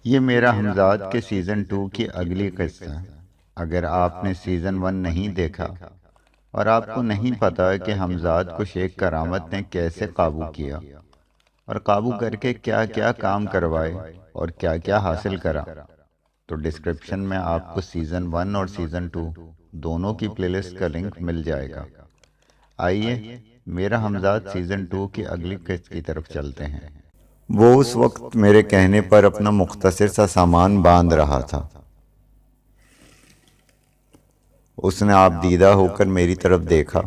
ये मेरा हमजाद के सीज़न 2 की अगली किस्त है। अगर आपने सीज़न 1 नहीं देखा और आपको नहीं पता कि हमजाद को शेख करामत ने कैसे काबू किया और काबू करके क्या क्या काम करवाए और क्या क्या हासिल करा, तो डिस्क्रिप्शन में आपको सीज़न 1 और सीज़न 2 दोनों की प्लेलिस्ट का लिंक मिल जाएगा। आइए मेरा हमजाद सीज़न 2 की अगली किस्त की तरफ चलते हैं। वो उस वक्त मेरे कहने पर अपना मुख्तसर सा सामान बांध रहा था। उसने आप दीदा होकर मेरी तरफ देखा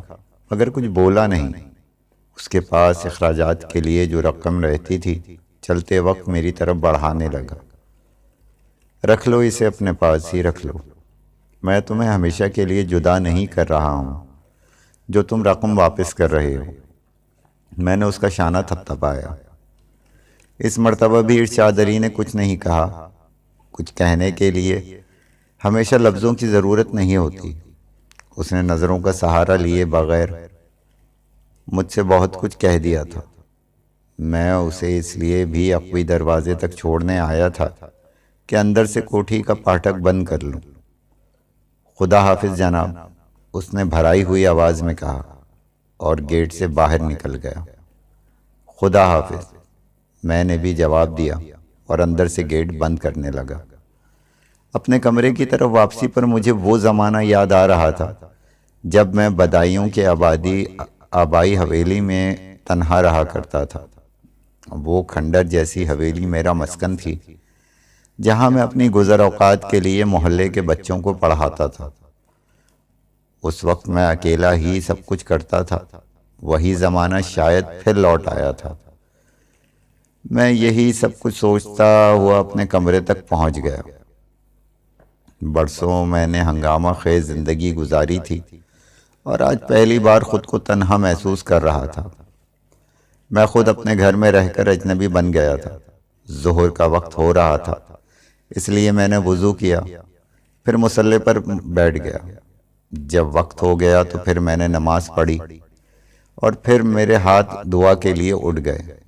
मगर कुछ बोला नहीं। उसके पास अखराजात के लिए जो रकम रहती थी चलते वक्त मेरी तरफ बढ़ाने लगा। रख लो इसे, अपने पास ही रख लो। मैं तुम्हें हमेशा के लिए जुदा नहीं कर रहा हूँ जो तुम रकम वापस कर रहे हो। मैंने उसका शाना थपथपाया। इस मर्तबा भी इरशाद अली ने कुछ नहीं कहा। कुछ कहने के लिए हमेशा लफ्ज़ों की ज़रूरत नहीं होती। उसने नज़रों का सहारा लिए बगैर मुझसे बहुत कुछ कह दिया था। मैं उसे इसलिए भी अक़वी दरवाजे तक छोड़ने आया था कि अंदर से कोठी का फाटक बंद कर लूं। खुदा हाफिज जनाब, उसने भराई हुई आवाज़ में कहा और गेट से बाहर निकल गया। खुदा हाफिज, मैंने भी जवाब दिया और अंदर से गेट बंद करने लगा। अपने कमरे की तरफ वापसी पर मुझे वो ज़माना याद आ रहा था जब मैं बदायूं के आबाई हवेली में तन्हा रहा करता था। वो खंडर जैसी हवेली मेरा मस्कन थी जहां मैं अपनी गुज़र औक़ात के लिए मोहल्ले के बच्चों को पढ़ाता था। उस वक्त मैं अकेला ही सब कुछ करता था। वही ज़माना शायद फिर लौट आया था। मैं यही सब कुछ सोचता हुआ अपने कमरे तक पहुंच गया। बरसों मैंने हंगामा खेज ज़िंदगी गुजारी थी और आज पहली बार खुद को तन्हा महसूस कर रहा था। मैं खुद अपने घर में रहकर अजनबी बन गया था। ज़ोहर का वक्त हो रहा था, इसलिए मैंने वुज़ू किया, फिर मुसल्ले पर बैठ गया। जब वक्त हो गया तो फिर मैंने नमाज पढ़ी और फिर मेरे हाथ दुआ के लिए उठ गए।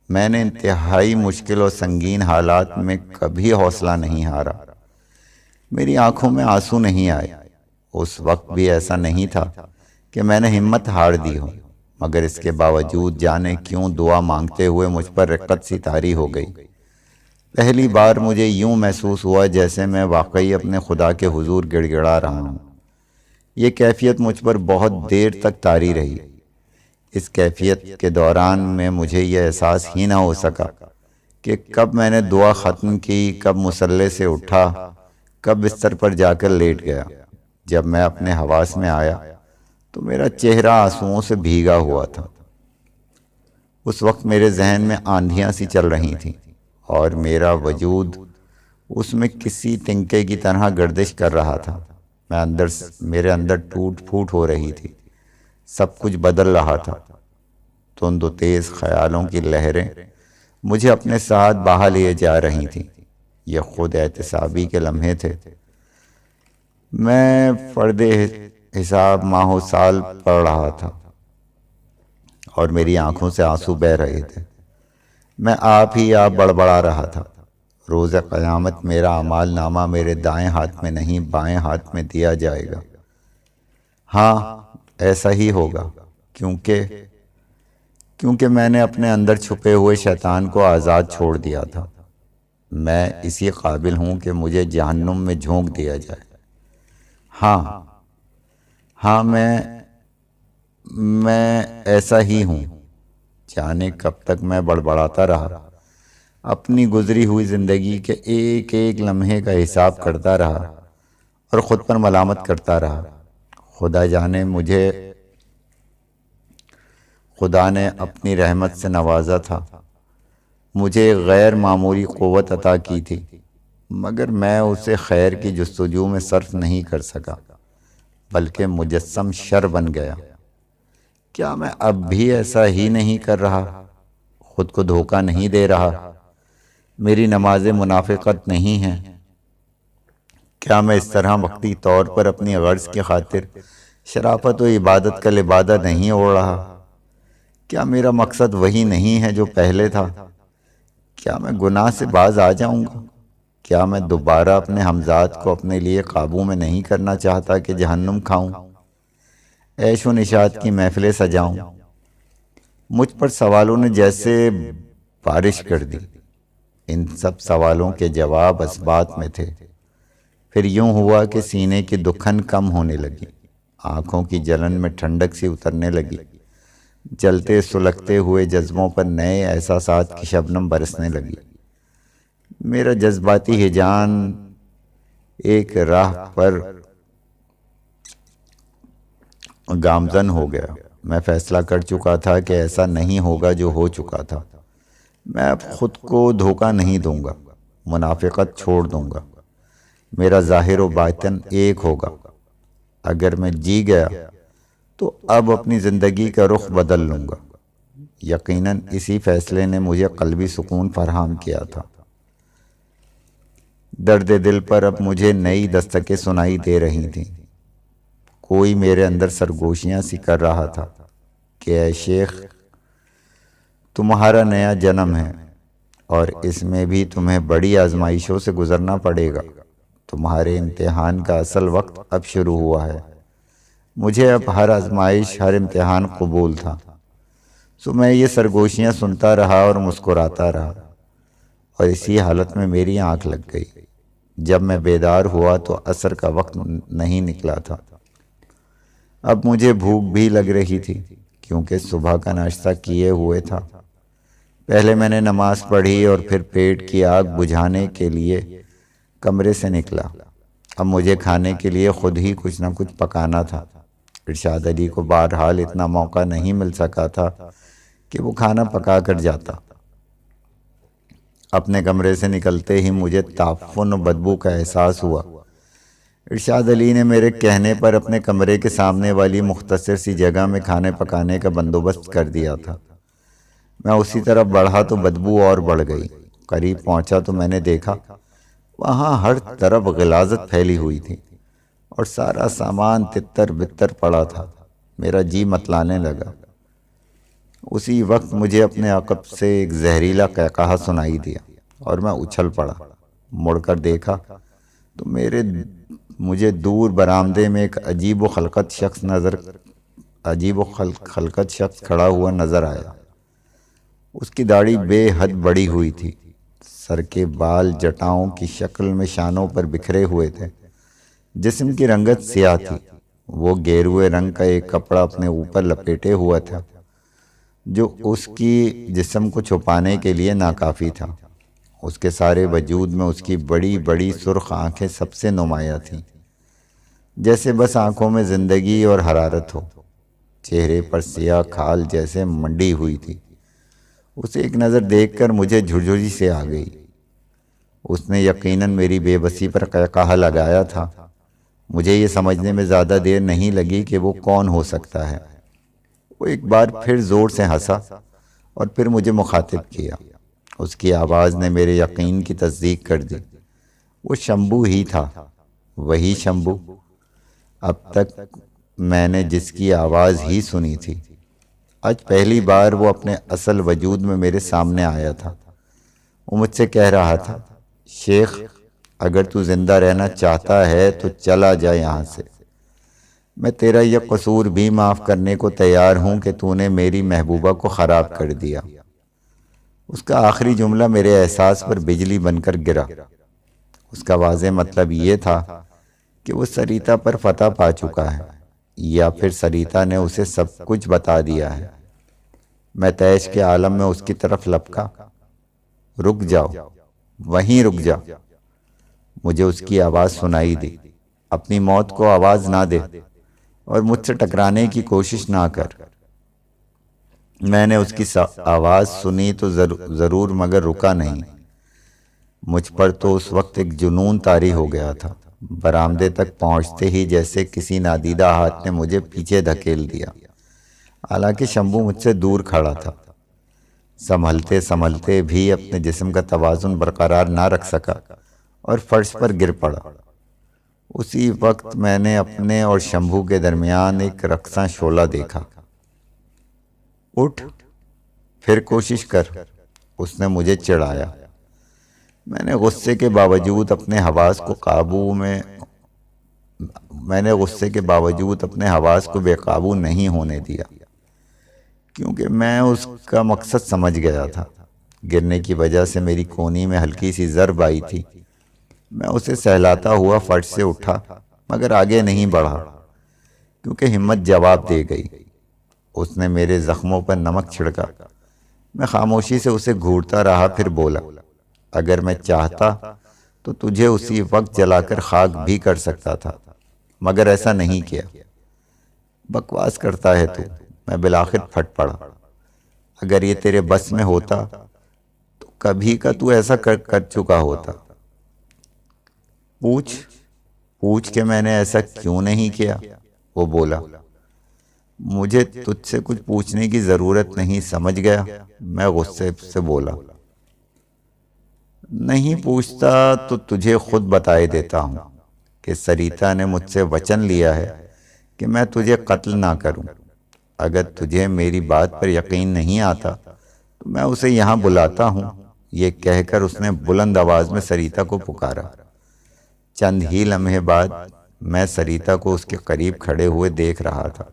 मैंने इंतहाई मुश्किल और संगीन हालात में कभी हौसला नहीं हारा। मेरी आंखों में आंसू नहीं आए। उस वक्त भी ऐसा नहीं था कि मैंने हिम्मत हार दी हो, मगर इसके बावजूद जाने क्यों दुआ मांगते हुए मुझ पर रिक्कत सी तारी हो गई। पहली बार मुझे यूं महसूस हुआ जैसे मैं वाकई अपने खुदा के हुजूर गिड़गिड़ा रहा हूँ। ये कैफियत मुझ पर बहुत देर तक तारी रही। इस कैफियत के दौरान में मुझे यह एहसास ही ना हो सका कि कब मैंने दुआ ख़त्म की, कब मुसल्ले से उठा, कब बिस्तर पर जाकर लेट गया। जब मैं अपने हवास में आया तो मेरा चेहरा आंसुओं से भीगा हुआ था। उस वक्त मेरे जहन में आंधियां सी चल रही थीं और मेरा वजूद उसमें किसी तिनके की तरह गर्दिश कर रहा था। मेरे अंदर टूट फूट हो रही थी। सब कुछ बदल रहा था। तुंद और तेज ख्यालों की लहरें मुझे अपने साथ बहा लिए जा रही थीं। यह खुद एहतिसाबी के लम्हे थे। मैं फ़र्दे हिसाब माहो साल पढ़ रहा था और मेरी आंखों से आंसू बह रहे थे। मैं आप बड़बड़ा रहा था। रोज़ क़यामत मेरा अमाल नामा मेरे दाएं हाथ में नहीं बाएं हाथ में दिया जाएगा। हाँ, ऐसा ही होगा, क्योंकि मैंने अपने अंदर छुपे हुए शैतान को आज़ाद छोड़ दिया था। मैं इसी काबिल हूँ कि मुझे जहन्नुम में झोंक दिया जाए। हाँ हाँ, मैं ऐसा ही हूँ। जाने कब तक मैं बड़बड़ाता रहा, अपनी गुजरी हुई ज़िंदगी के एक एक लम्हे का हिसाब करता रहा और ख़ुद पर मलामत करता रहा। खुदा ने अपनी रहमत से नवाजा था, मुझे गैर मामूली क़ुव्वत अता की थी, मगर मैं उसे खैर की जुस्तजू में सर्फ नहीं कर सका, बल्कि मुजस्सम शर बन गया। क्या मैं अब भी ऐसा ही नहीं कर रहा? खुद को धोखा नहीं दे रहा? मेरी नमाज़ें मुनाफिकत नहीं हैं? क्या मैं इस तरह वक्ती तौर पर अपनी गर्ज की खातिर शराफत व इबादत का लिबादा नहीं ओढ़ रहा? क्या मेरा मकसद वही नहीं है जो पहले था? क्या मैं गुनाह से बाज आ जाऊंगा? क्या मैं दोबारा अपने हमजाद को अपने लिए काबू में नहीं करना चाहता कि जहन्नुम खाऊं, ऐशो निशात की महफिलें सजाऊं। मुझ पर सवालों ने जैसे बारिश कर दी। इन सब सवालों के जवाब असबात में थे। फिर यूं हुआ कि सीने की दुखन कम होने लगी, आंखों की जलन में ठंडक सी उतरने लगी, जलते सुलगते हुए जज्बों पर नए एहसासात की शबनम बरसने लगी। मेरा जज्बाती हिजान एक राह पर गामजन हो गया। मैं फैसला कर चुका था कि ऐसा नहीं होगा जो हो चुका था। मैं अब खुद को धोखा नहीं दूंगा, मुनाफिकत छोड़ दूंगा। मेरा ज़ाहिर व बातिन एक होगा। अगर मैं जी गया तो अब अपनी ज़िंदगी का रुख बदल लूँगा। यकीनन इसी फैसले ने मुझे क़ल्बी सुकून फराहम किया था। दर्द दिल पर अब मुझे नई दस्तकें सुनाई दे रही थीं। कोई मेरे अंदर सरगोशियाँ सी कर रहा था कि ऐ शेख, तुम्हारा नया जन्म है और इसमें भी तुम्हें बड़ी आजमाइशों से गुजरना पड़ेगा। तुम्हारे इम्तिहान का असल वक्त अब शुरू हुआ है। मुझे अब हर आजमाइश, हर इम्तिहान कबूल था। सो मैं ये सरगोशियाँ सुनता रहा और मुस्कुराता रहा, और इसी हालत में मेरी आंख लग गई। जब मैं बेदार हुआ तो असर का वक्त नहीं निकला था। अब मुझे भूख भी लग रही थी, क्योंकि सुबह का नाश्ता किए हुए था। पहले मैंने नमाज पढ़ी और फिर पेट की आग बुझाने के लिए कमरे से निकला। अब मुझे खाने के लिए खुद ही कुछ न कुछ पकाना था। इरशाद अली को बहरहाल इतना मौका नहीं मिल सका था कि वो खाना पका कर जाता। अपने कमरे से निकलते ही मुझे ताफ़ुन और बदबू का एहसास हुआ। इरशाद अली ने मेरे कहने पर अपने कमरे के सामने वाली मुख्तसर सी जगह में खाने पकाने का बंदोबस्त कर दिया था। मैं उसी तरफ बढ़ा तो बदबू और बढ़ गई। करीब पहुंचा तो मैंने देखा वहाँ हर तरफ गिलाज़त फैली हुई थी और सारा सामान तितर बितर पड़ा था। मेरा जी मतलाने लगा। उसी वक्त मुझे अपने अक़ब से एक जहरीला कहकहा सुनाई दिया और मैं उछल पड़ा। मुड़कर देखा तो मुझे दूर बरामदे में एक अजीब व खलकत शख्स खड़ा हुआ नजर आया। उसकी दाढ़ी बेहद बड़ी हुई थी। सर के बाल जटाओं की शक्ल में शानों पर बिखरे हुए थे। जिस्म की रंगत स्याह थी। वो गेरुए रंग का एक कपड़ा अपने ऊपर लपेटे हुआ था, जो उसकी जिस्म को छुपाने के लिए नाकाफ़ी था। उसके सारे वजूद में उसकी बड़ी बड़ी सुर्ख आंखें सबसे नुमाया थीं, जैसे बस आंखों में जिंदगी और हरारत हो। चेहरे पर सियाह खाल जैसे मंडी हुई थी। उसे एक नज़र देखकर मुझे झुरझुरी से आ गई। उसने यकीनन मेरी बेबसी पर कहकहा लगाया था। मुझे ये समझने में ज़्यादा देर नहीं लगी कि वो कौन हो सकता है। वो एक बार फिर ज़ोर से हंसा और फिर मुझे मुखातिब किया। उसकी आवाज़ ने मेरे यकीन की तस्दीक कर दी। वो शंभू ही था, वही शंभू अब तक मैंने जिसकी आवाज़ ही सुनी थी। आज पहली बार वो अपने असल वजूद में मेरे सामने आया था। वो मुझसे कह रहा था, शेख, अगर तू जिंदा रहना चाहता है तो चला जा यहाँ से। मैं तेरा यह कसूर भी माफ़ करने को तैयार हूँ कि तूने मेरी महबूबा को ख़राब कर दिया। उसका आखिरी जुमला मेरे एहसास पर बिजली बनकर गिरा। उसका वाज़ेह मतलब ये था कि वो सरिता पर फतह पा चुका है, या फिर सरिता ने उसे सब कुछ बता दिया है। मैं तैश के आलम में उसकी तरफ लपका। रुक जाओ, वहीं रुक जा। मुझे उसकी आवाज़ सुनाई दी। अपनी मौत को आवाज़ ना दे और मुझसे टकराने की कोशिश ना कर। मैंने उसकी आवाज़ सुनी तो ज़रूर, मगर रुका नहीं। मुझ पर तो उस वक्त एक जुनून तारी हो गया था। बरामदे तक पहुंचते ही जैसे किसी नादीदा हाथ ने मुझे पीछे धकेल दिया। हालांकि शंभू मुझसे दूर खड़ा था। संभलते संभलते भी अपने जिस्म का तवाज़ुन बरकरार ना रख सका और फर्श पर गिर पड़ा। उसी वक्त मैंने अपने और शंभू के दरमियान एक रक्सा शोला देखा। उठ, फिर कोशिश कर, उसने मुझे चिढ़ाया। मैंने गुस्से के बावजूद अपने हवास को काबू में मैंने गुस्से के बावजूद अपने हवास को बेकाबू नहीं होने दिया, क्योंकि मैं उसका मकसद समझ गया था। गिरने की वजह से मेरी कोहनी में हल्की सी ज़र्ब आई थी। मैं उसे सहलाता हुआ फर्श से उठा, मगर आगे नहीं बढ़ा, क्योंकि हिम्मत जवाब दे गई। उसने मेरे जख्मों पर नमक छिड़का। मैं खामोशी से उसे घूरता रहा, फिर बोला, अगर मैं चाहता तो तुझे उसी वक्त जलाकर खाक भी कर सकता था, मगर ऐसा नहीं किया। बकवास करता है तू, मैं बिलाखिर फट पड़ा। अगर ये तेरे बस में होता तो कभी का तू ऐसा कर चुका होता। पूछ पूछ के मैंने ऐसा क्यों नहीं किया, वो बोला। मुझे तुझसे कुछ पूछने की जरूरत नहीं, समझ गया, मैं गुस्से से बोला। नहीं पूछता तो तुझे खुद बताए देता हूं कि सरिता ने मुझसे वचन लिया है कि मैं तुझे कत्ल ना करूं। अगर तुझे मेरी बात पर यकीन नहीं आता तो मैं उसे यहाँ बुलाता हूँ। ये कहकर उसने बुलंद आवाज में सरिता को पुकारा। चंद ही लम्हे बाद मैं सरिता को उसके करीब खड़े हुए देख रहा था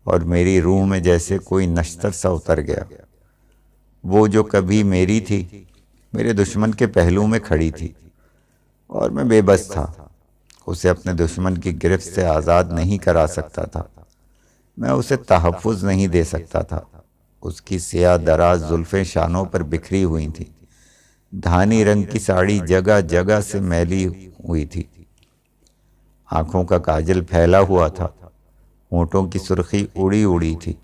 और मेरी रूह में जैसे कोई नश्तर सा उतर गया। वो जो कभी मेरी थी, मेरे दुश्मन के पहलू में खड़ी थी और मैं बेबस था। उसे अपने दुश्मन की गिरफ्त से आज़ाद नहीं करा सकता था। मैं उसे तहफ़्फ़ुज़ नहीं दे सकता था। उसकी सियाह दराज जुल्फ़ें शानों पर बिखरी हुई थी। धानी रंग की साड़ी जगह जगह से मैली हुई थी। आंखों का काजल फैला हुआ था। होंठों की सुर्खी उड़ी उड़ी थी।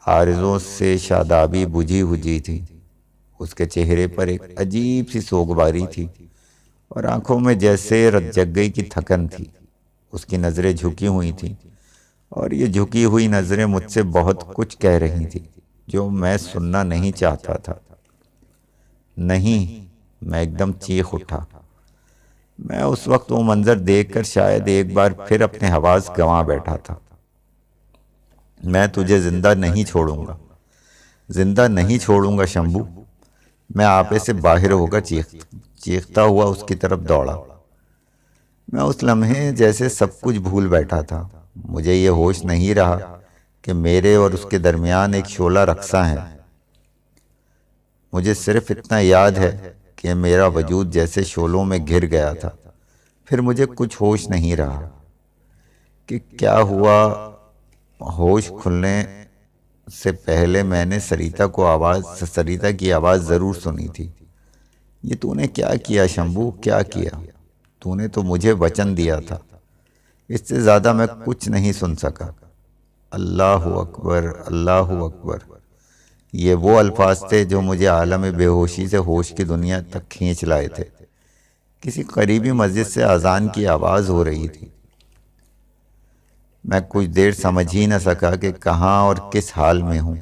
आरज़ों से शादाबी बुझी बुझी थी। उसके चेहरे पर एक अजीब सी सोगवारी थी और आंखों में जैसे रत जग गई की थकन थी। उसकी नज़रें झुकी हुई थीं और ये झुकी हुई नज़रें मुझसे बहुत कुछ कह रही थी जो मैं सुनना नहीं चाहता था। नहीं, मैं एकदम चीख उठा। मैं उस वक्त वो मंजर देखकर शायद एक बार फिर अपने हवास गंवा बैठा था। मैं तुझे जिंदा नहीं छोड़ूंगा, जिंदा नहीं छोड़ूंगा शंभू। मैं आपे से बाहर होकर चीखता हुआ उसकी तरफ दौड़ा। मैं उस लम्हे जैसे सब कुछ भूल बैठा था। मुझे ये होश नहीं रहा कि मेरे और उसके दरमियान एक शोला रक्सा है। मुझे सिर्फ इतना याद है कि मेरा वजूद जैसे शोलों में घिर गया था। फिर मुझे कुछ होश नहीं रहा कि क्या हुआ। होश खुलने से पहले मैंने सरिता की आवाज़ ज़रूर सुनी थी। ये तूने क्या किया शंभू, क्या किया? तूने तो मुझे वचन दिया था। इससे ज़्यादा मैं कुछ नहीं सुन सका। अल्लाहु अकबर, अल्लाहु अकबर। ये वो अल्फाज थे जो मुझे आलम बेहोशी से होश की दुनिया तक खींच लाए थे। किसी करीबी मस्जिद से अजान की आवाज़ हो रही थी। मैं कुछ देर समझ ही न सका कि कहाँ और किस हाल में हूँ।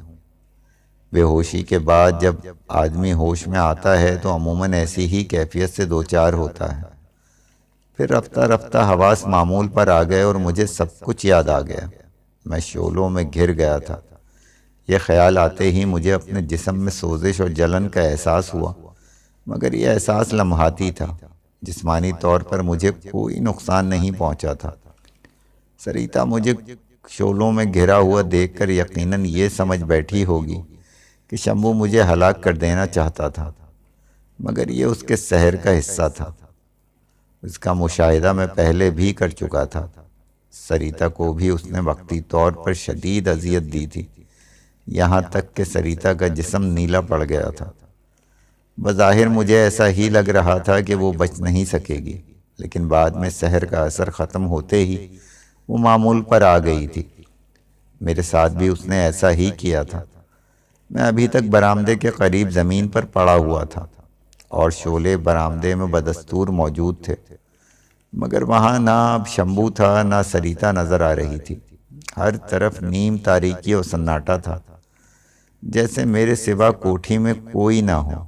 बेहोशी के बाद जब आदमी होश में आता है तो अमूमन ऐसी ही कैफियत से दो चार होता है। फिर रफ्ता रफ्ता हवास मामूल पर आ गए और मुझे सब कुछ याद आ गया। मैं शोलों में घिर गया था। यह ख्याल आते ही मुझे अपने जिस्म में सोजिश और जलन का एहसास हुआ, मगर यह एहसास लम्हाती था। जिस्मानी तौर पर मुझे कोई नुकसान नहीं पहुंचा था। सरिता मुझे शोलों में घिरा हुआ देखकर यकीनन ये समझ बैठी होगी कि शंभू मुझे हलाक कर देना चाहता था, मगर ये उसके सहर का हिस्सा था। इसका मुशाहिदा मैं पहले भी कर चुका था। सरिता को भी उसने वक्ती तौर पर शदीद अजियत दी थी, यहाँ तक कि सरिता का जिस्म नीला पड़ गया था। बज़ाहिर मुझे ऐसा ही लग रहा था कि वो बच नहीं सकेगी, लेकिन बाद में सहर का असर ख़त्म होते ही वो मामूल पर आ गई थी। मेरे साथ भी उसने ऐसा ही किया था। मैं अभी तक बरामदे के करीब ज़मीन पर पड़ा हुआ था और शोले बरामदे में बदस्तूर मौजूद थे, मगर वहाँ ना अब शंभू था ना सरिता नज़र आ रही थी। हर तरफ नीम तारीकी और सन्नाटा था, जैसे मेरे सिवा कोठी में कोई ना हो।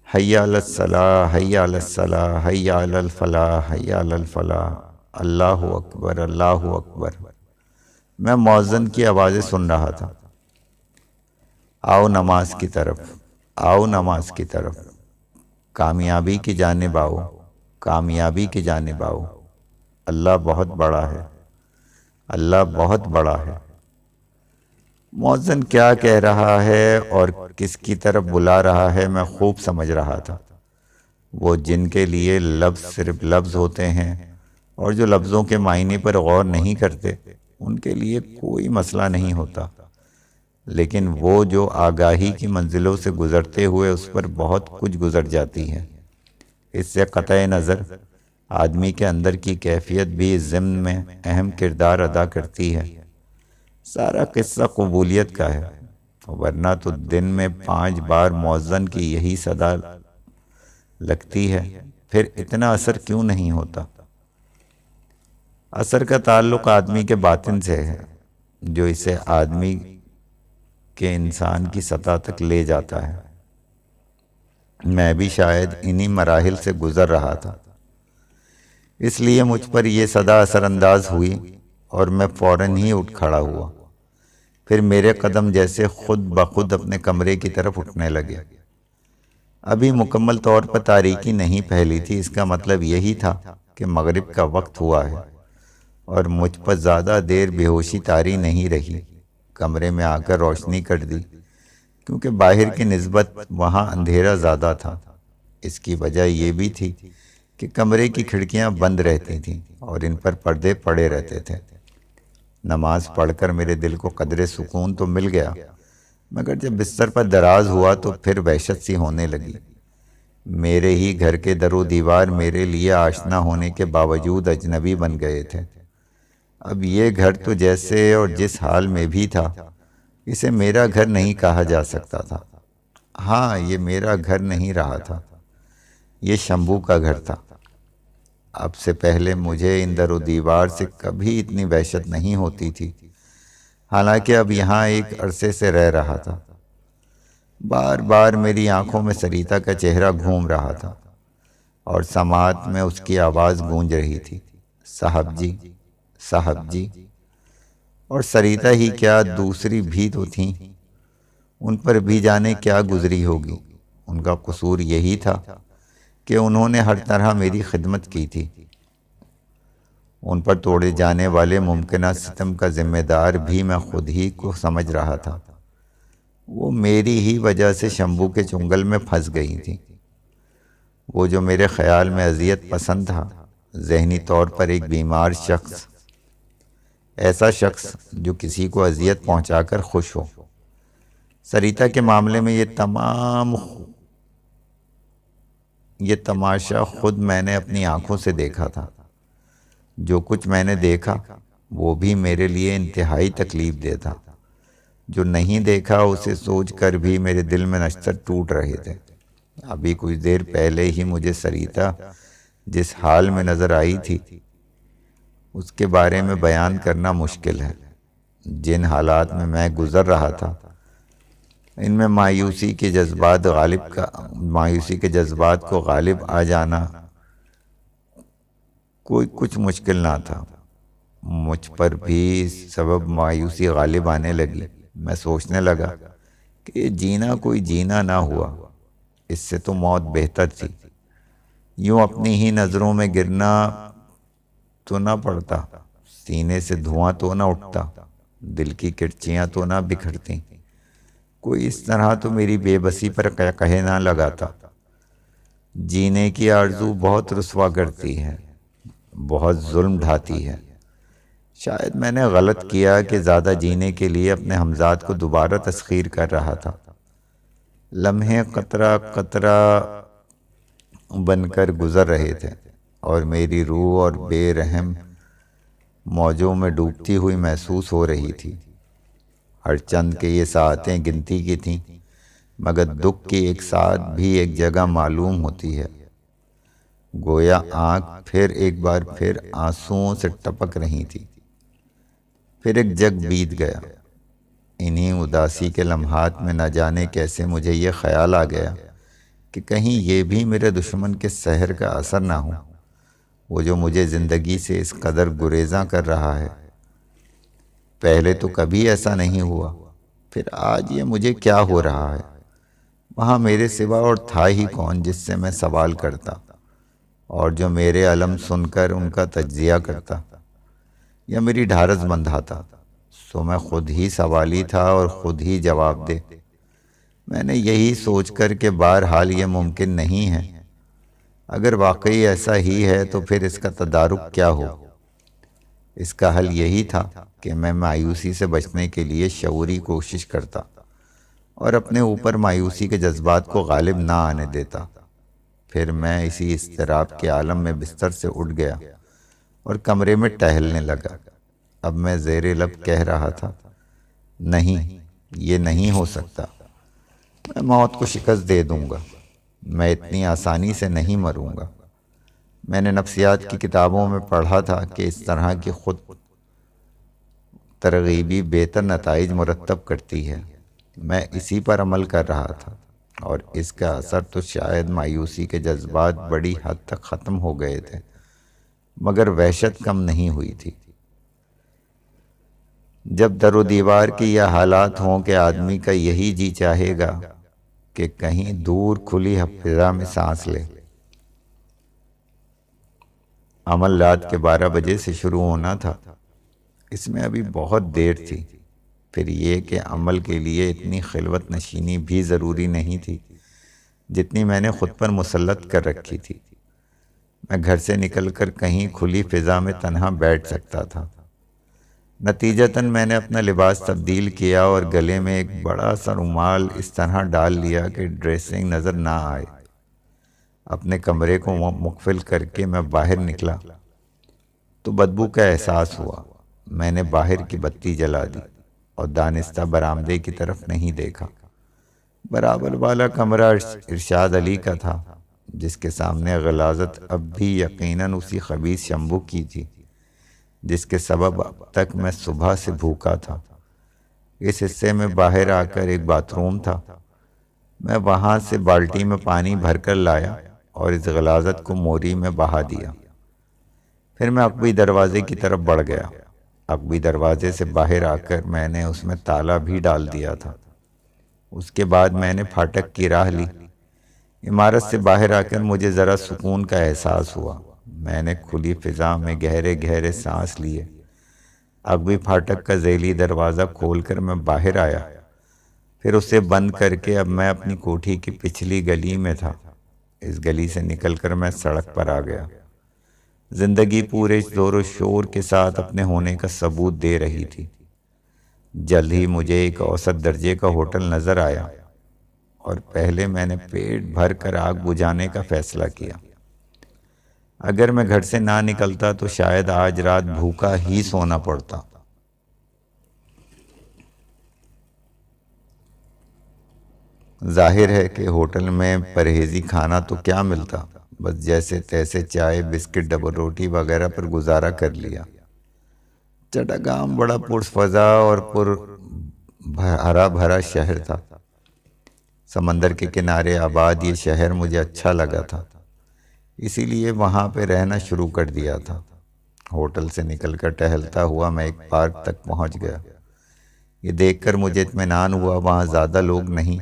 हय्या अलस्सलाह, हय्या अलस्सलाह, हय्या अलल फलाह, हय्या अलल फलाह, अल्लाहु अकबर, अल्लाहु अकबर। मैं मौज़न की आवाज़ें सुन रहा था। आओ नमाज की तरफ। आओ नमाज की तरफ, कामयाबी की जानिब आओ, कामयाबी की जानिब आओ। अल्लाह बहुत बड़ा है, अल्लाह बहुत बड़ा है। मौज़िन क्या कह रहा है और किसकी तरफ बुला रहा है मैं खूब समझ रहा था। वो जिनके लिए लफ्ज़ सिर्फ लफ्ज़ होते हैं और जो लफ्ज़ों के मायने पर गौर नहीं करते, उनके लिए कोई मसला नहीं होता। लेकिन वो जो आगाही की मंजिलों से गुज़रते हुए उस पर बहुत कुछ गुज़र जाती है, इससे क़तई नज़र आदमी के अंदर की कैफियत भी इस ज़िम्न में अहम किरदार अदा करती है। सारा किस्सा कबूलियत का है, वरना तो दिन में 5 बार मौज़्ज़िन की यही सदा लगती है, फिर इतना असर क्यों नहीं होता। असर का ताल्लुक़ आदमी के बातिन से है, जो इसे आदमी के इंसान की सतह तक ले जाता है। मैं भी शायद इन्हीं मराहिल से गुज़र रहा था, इसलिए मुझ पर यह सदा असरअंदाज हुई और मैं फ़ौरन ही उठ खड़ा हुआ। फिर मेरे कदम जैसे खुद ब खुद अपने कमरे की तरफ उठने लगे। अभी मुकम्मल तौर पर तारीकी नहीं फैली थी। इसका मतलब यही था कि मगरिब का वक्त हुआ है और मुझ पर ज़्यादा देर बेहोशी तारी नहीं रही। कमरे में आकर रोशनी कर दी, क्योंकि बाहर की निस्बत वहाँ अंधेरा ज़्यादा था। इसकी वजह यह भी थी कि कमरे की खिड़कियाँ बंद रहती थीं और इन पर पर्दे पड़े रहते थे। नमाज पढ़कर मेरे दिल को कदरे सुकून तो मिल गया, मगर जब बिस्तर पर दराज हुआ तो फिर वहशत सी होने लगी। मेरे ही घर के दरो दीवार मेरे लिए आशना होने के बावजूद अजनबी बन गए थे। अब ये घर तो जैसे और जिस हाल में भी था, इसे मेरा घर नहीं कहा जा सकता था। हाँ, ये मेरा घर नहीं रहा था, ये शंभू का घर था। अब से पहले मुझे इन दरो दीवार से कभी इतनी वहशत नहीं होती थी, हालांकि अब यहाँ एक अरसे से रह रहा था। बार बार मेरी आंखों में सरिता का चेहरा घूम रहा था और समात में उसकी आवाज़ गूंज रही थी, साहब जी, साहब जी। और सरिता ही क्या, दूसरी भी तो थीं। उन पर भी जाने क्या गुजरी होगी। उनका कसूर यही था कि उन्होंने हर तरह मेरी खिदमत की थी। उन पर तोड़े जाने वाले मुमकिन सितम का जिम्मेदार भी मैं खुद ही को समझ रहा था। वो मेरी ही वजह से शंभू के चुंगल में फंस गई थी। वो जो मेरे ख्याल में अजियत पसंद था, जहनी तौर पर एक बीमार शख्स, ऐसा शख्स जो किसी को अजियत पहुंचाकर खुश हो। सरिता के मामले में ये तमाशा खुद मैंने अपनी आंखों से देखा था। जो कुछ मैंने देखा वो भी मेरे लिए इंतहाई तकलीफ दे था। जो नहीं देखा उसे सोचकर भी मेरे दिल में नश्तर टूट रहे थे। अभी कुछ देर पहले ही मुझे सरिता जिस हाल में नज़र आई थी, उसके बारे में बयान करना मुश्किल है। जिन हालात में मैं गुज़र रहा था, इनमें मायूसी के जज्बात को गालिब आ जाना कोई कुछ मुश्किल ना था। मुझ पर भी सबब मायूसी गालिब आने लगी। मैं सोचने लगा कि जीना कोई जीना ना हुआ, इससे तो मौत बेहतर थी। यूं अपनी ही नज़रों में गिरना तो ना पड़ता, सीने से धुआं तो ना उठता, दिल की किरचियाँ तो ना बिखरती। कोई इस तरह तो मेरी बेबसी पर कहे ना लगाता। जीने की आरज़ू बहुत रुस्वा करती है, बहुत जुल्म ढाती है। शायद मैंने गलत किया कि ज़्यादा जीने के लिए अपने हमजाद को दोबारा तस्खीर कर रहा था। लम्हे कतरा कतरा बनकर गुजर रहे थे और मेरी रूह और बेरहम मौजों में डूबती हुई महसूस हो रही थी। हर चंद के ये सातें गिनती की थीं, मगर दुख की एक साथ भी एक जगह मालूम होती है। गोया आँख फिर एक बार फिर आंसुओं से टपक रही थी। फिर एक जग बीत गया। इन्हीं उदासी के लम्हात में न जाने कैसे मुझे ये ख्याल आ गया कि कहीं ये भी मेरे दुश्मन के सहर का असर ना हो, वो जो मुझे ज़िंदगी से इस कदर गुरेज़ां कर रहा है। पहले तो कभी ऐसा नहीं हुआ, फिर आज ये मुझे क्या हो रहा है। वहाँ मेरे सिवा और था ही कौन जिससे मैं सवाल करता और जो मेरे अलम सुनकर उनका तज्जिया करता या मेरी ढारस बंधाता। सो मैं खुद ही सवाली था और खुद ही जवाब दे। मैंने यही सोचकर कि बहरहाल ये मुमकिन नहीं है, अगर वाकई ऐसा ही है तो फिर इसका तदारुक क्या हो। इसका हल यही था कि मैं मायूसी से बचने के लिए शऊरी कोशिश करता और अपने ऊपर मायूसी के जज्बात को गालिब ना आने देता। फिर मैं इसी इस्तराब के आलम में बिस्तर से उठ गया और कमरे में टहलने लगा। अब मैं ज़ेरे लब कह रहा था, नहीं, ये नहीं हो सकता। मैं मौत को शिकस्त दे दूंगा, मैं इतनी आसानी से नहीं मरूंगा। मैंने नफ्सियात की किताबों में पढ़ा था कि इस तरह की खुद तरगीबी बेहतर नताइज मुरतब करती है। मैं इसी पर अमल कर रहा था और इसका असर तो शायद मायूसी के जज्बात बड़ी हद तक ख़त्म हो गए थे, मगर वहशत कम नहीं हुई थी। जब दरो दीवार की यह हालात हों कि आदमी का यही जी चाहेगा कि कहीं दूर खुली फिजा में सांस ले। अमल रात के 12 बजे से शुरू होना था, इसमें अभी बहुत देर थी। फिर ये कि अमल के लिए इतनी खिलवत नशीनी भी ज़रूरी नहीं थी जितनी मैंने ख़ुद पर मुसल्लत कर रखी थी। मैं घर से निकलकर कहीं खुली फिजा में तन्हा बैठ सकता था। नतीजतन मैंने अपना लिबास तब्दील किया और गले में एक बड़ा सा रुमाल इस तरह डाल लिया कि ड्रेसिंग नज़र ना आए। अपने कमरे को मुकफिल करके मैं बाहर निकला तो बदबू का एहसास हुआ। मैंने बाहर की बत्ती जला दी और दानिस्ता बरामदे की तरफ नहीं देखा। बराबर वाला कमरा इरशाद अली का था, जिसके सामने गलाजत अब भी यकीनन उसी खबीस शंभू की थी जिसके सबब अब तक मैं सुबह से भूखा था। इस हिस्से में बाहर आकर एक बाथरूम था। मैं वहाँ से बाल्टी में पानी भरकर लाया और इस गलाजत को मोरी में बहा दिया। फिर मैं अकबी दरवाजे की तरफ बढ़ गया। अकबी दरवाजे से बाहर आकर मैंने उसमें ताला भी डाल दिया था। उसके बाद मैंने फाटक की राह ली। इमारत से बाहर आकर मुझे ज़रा सुकून का एहसास हुआ। मैंने खुली फिजा में गहरे गहरे सांस लिए। अकबी फाटक का ज़ैली दरवाज़ा खोलकर मैं बाहर आया। फिर उसे बंद करके अब मैं अपनी कोठी की पिछली गली में था। इस गली से निकलकर मैं सड़क पर आ गया। जिंदगी पूरे जोर शोर के साथ अपने होने का सबूत दे रही थी। जल्द ही मुझे एक औसत दर्जे का होटल नज़र आया और पहले मैंने पेट भर कर आग बुझाने का फैसला किया। अगर मैं घर से ना निकलता तो शायद आज रात भूखा ही सोना पड़ता। जाहिर है कि होटल में परहेजी खाना तो क्या मिलता, बस जैसे तैसे चाय बिस्किट डबल रोटी वगैरह पर गुजारा कर लिया। चट्टागाम बड़ा पुरफजा और हरा भरा शहर था। समंदर के किनारे आबाद ये शहर मुझे अच्छा लगा था, इसीलिए वहाँ पे रहना शुरू कर दिया था। होटल से निकलकर टहलता हुआ मैं एक पार्क तक पहुँच गया। ये देखकर मुझे इत्मीनान हुआ वहाँ ज़्यादा लोग नहीं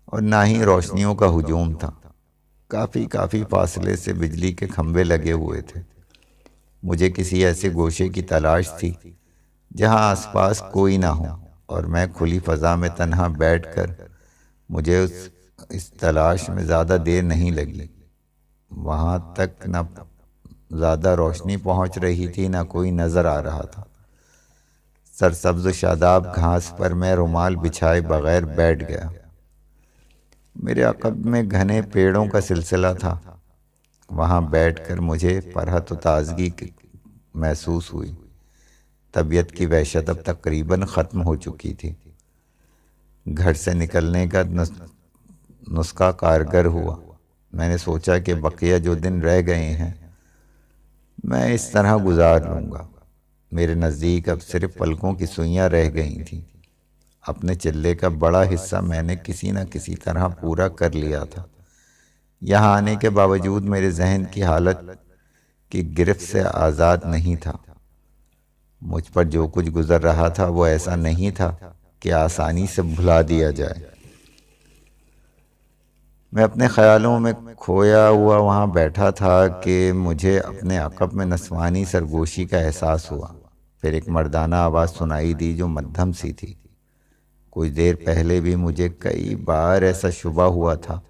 और ना ही रोशनियों का हुजूम था। काफ़ी फासले से बिजली के खंभे लगे हुए थे। मुझे किसी ऐसे गोशे की तलाश थी जहाँ आसपास कोई ना हो और मैं खुली फ़ज़ा में तन्हा बैठकर मुझे इस तलाश में ज़्यादा देर नहीं लगी। वहाँ तक न ज़्यादा रोशनी पहुँच रही थी, ना कोई नज़र आ रहा था। सरसब्ज़ शादाब घास पर मैं रुमाल बिछाए बगैर बैठ गया। मेरे अक़ब में घने पेड़ों का सिलसिला था। वहाँ बैठकर मुझे फरहत व ताज़गी महसूस हुई। तबीयत की वहशत अब तकरीबन ख़त्म हो चुकी थी। घर से निकलने का नुस्खा कारगर हुआ। मैंने सोचा कि बकिया जो दिन रह गए हैं मैं इस तरह गुजार लूँगा। मेरे नज़दीक अब सिर्फ पलकों की सुइयाँ रह गई थीं। अपने चिल्ले का बड़ा हिस्सा मैंने किसी न किसी तरह पूरा कर लिया था। यहाँ आने के बावजूद मेरे जहन की हालत की गिरफ्त से आज़ाद नहीं था। मुझ पर जो कुछ गुजर रहा था वो ऐसा नहीं था कि आसानी से भुला दिया जाए। मैं अपने ख्यालों में खोया हुआ वहाँ बैठा था कि मुझे अपने अक़ब में नस्वानी सरगोशी का एहसास हुआ। फिर एक मर्दाना आवाज़ सुनाई दी जो मध्यम सी थी। कुछ देर पहले भी मुझे कई बार ऐसा शुबा हुआ था,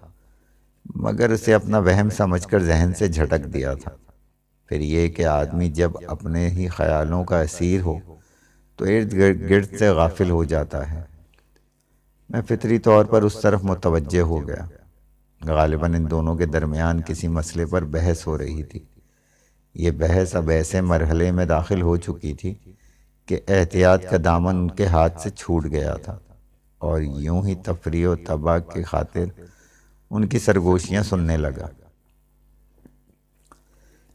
मगर उसे अपना वहम समझकर जहन से झटक दिया था। फिर ये कि आदमी जब अपने ही ख्यालों का असीर हो तो इर्द गिर्द से गाफिल हो जाता है। मैं फितरी तौर पर उस तरफ मुतवज्जे हो गया। गालिबन इन दोनों के दरमियान किसी मसले पर बहस हो रही थी। ये बहस अब ऐसे मरहले में दाखिल हो चुकी थी कि एहतियात का दामन उनके हाथ से छूट गया था और यूं ही तफरी व तबाह की खातिर उनकी सरगोशियां सुनने लगा।